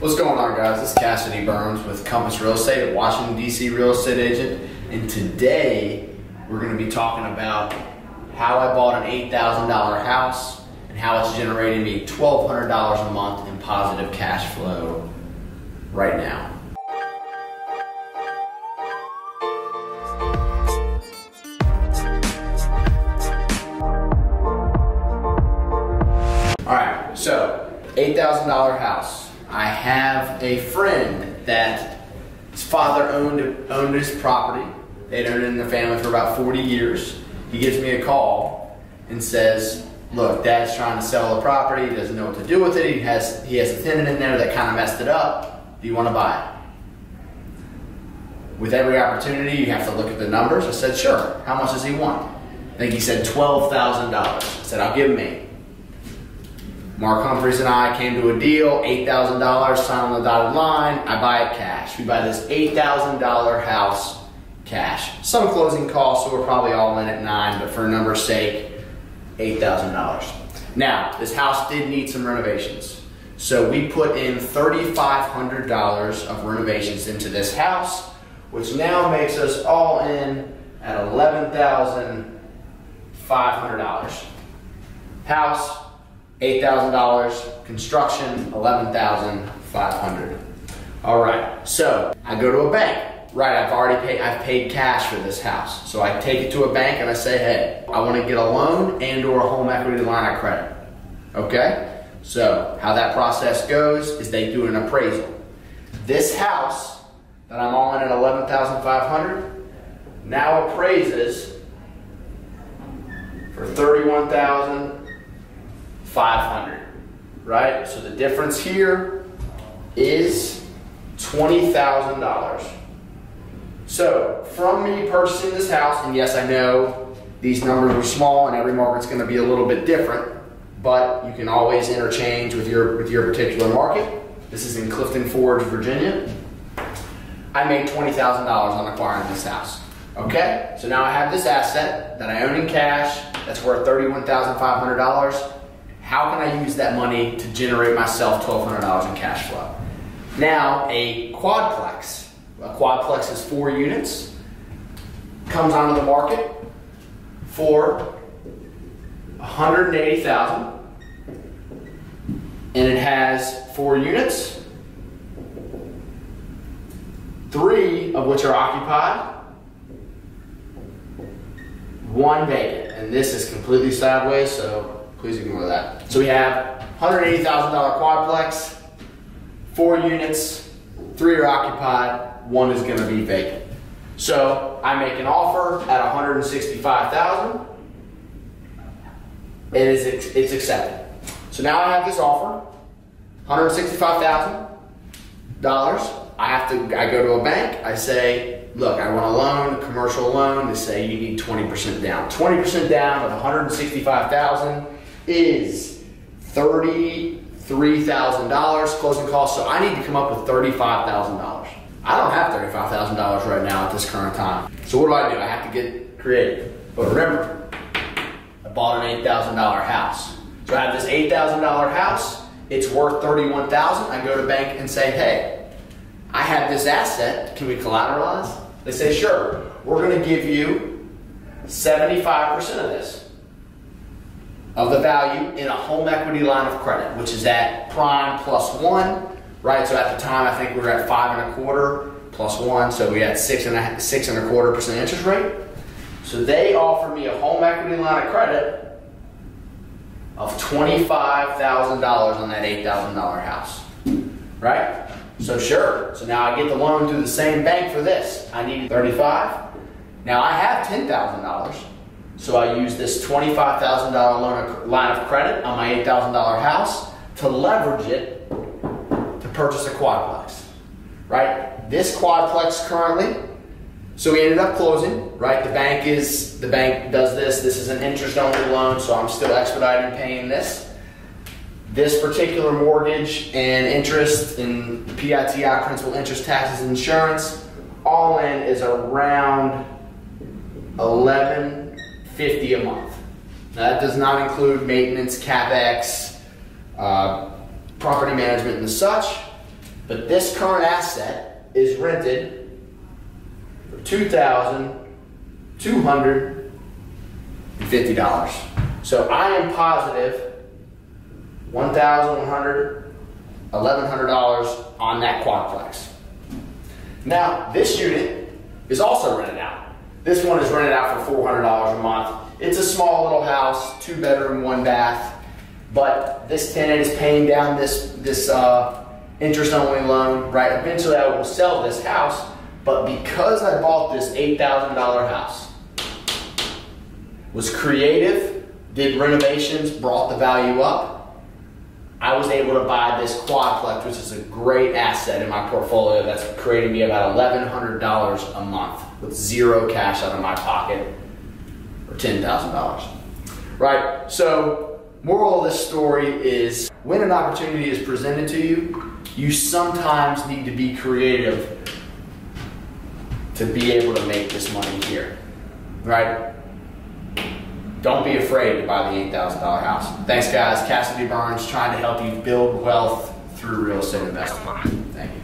What's going on, guys? This is Cassidy Burns with Compass Real Estate, a Washington, D.C. real estate agent. And today, we're going to be talking about how I bought an $8,000 house and how it's generating me $1,200 a month in positive cash flow right now. All right, so $8,000 house. I have a friend that his father owned his property. They'd owned it in the family for about 40 years. He gives me a call and says, look, Dad's trying to sell the property. He doesn't know what to do with it. He has a tenant in there that kind of messed it up. Do you want to buy it? With every opportunity, you have to look at the numbers. I said, sure. How much does he want? I think he said $12,000. I said, I'll give him $8,000. Mark Humphreys and I came to a deal, $8,000, sign on the dotted line. I buy it cash. We buy this $8,000 house cash. Some closing costs, so we're probably all in at $9,000, but for number's sake, $8,000. Now, this house did need some renovations. So we put in $3,500 of renovations into this house, which now makes us all in at $11,500. House, $8,000, construction, $11,500. All right, so I go to a bank. Right, I've paid cash for this house. So I take it to a bank and I say, hey, I want to get a loan and or a home equity line of credit. Okay? So how that process goes is they do an appraisal. This house that I'm all in at $11,500 now appraises for $31,500. Right? So the difference here is $20,000. So, from me purchasing this house, and yes, I know these numbers are small and every market's going to be a little bit different, but you can always interchange with your particular market. This is in Clifton Forge, Virginia. I made $20,000 on acquiring this house. Okay? So now I have this asset that I own in cash that's worth $31,500. How can I use that money to generate myself $1,200 in cash flow? Now, a quadplex. A quadplex is 4 units, comes onto the market for $180,000, and it has 4 units, 3 of which are occupied, 1 vacant, and this is completely sideways, so please ignore that. So we have $180,000 quadplex, 4 units, 3 are occupied, 1 is going to be vacant. So I make an offer at $165,000, and it's accepted. So now I have this offer, $165,000. I go to a bank. I say, look, I want a loan, a commercial loan. They say you need 20% down. 20% down with $165,000 is $33,000 closing costs. So I need to come up with $35,000. I don't have $35,000 right now at this current time. So what do? I have to get creative. But remember, I bought an $8,000 house. So I have this $8,000 house. It's worth $31,000. I go to the bank and say, hey, I have this asset. Can we collateralize? They say, sure. We're going to give you 75% of this, of the value in a home equity line of credit, which is at prime plus 1. Right, so at the time I think we were at 5.25 plus 1, so we had 6.25% interest rate. So they offered me a home equity line of credit of $25,000 on that $8,000 house. Right? So sure. So now I get the loan through the same bank for this. I needed $35,000. Now I have $10,000. So I use this $25,000 line of credit on my $8,000 house to leverage it purchase a quadplex, right? This quadplex currently, so we ended up closing, right? The bank does this. This is an interest-only loan, so I'm still expediting paying this. This particular mortgage and interest and PITI, principal, interest, taxes, and insurance, all in is around $1,150 a month. Now, that does not include maintenance, CapEx, property management and such. But this current asset is rented for $2,250. So I am positive $1,100 on that quadplex. Now, this unit is also rented out. This one is rented out for $400 a month. It's a small little house, 2-bedroom, 1 bath, but this tenant is paying down this interest-only loan, right? Eventually I will sell this house, but because I bought this $8,000 house, was creative, did renovations, brought the value up, I was able to buy this quadplex, which is a great asset in my portfolio that's creating me about $1,100 a month with zero cash out of my pocket, or $10,000, right? So, moral of this story is when an opportunity is presented to you, you sometimes need to be creative to be able to make this money here, right? Don't be afraid to buy the $8,000 house. Thanks, guys. Cassidy Burns, trying to help you build wealth through real estate investing. Thank you.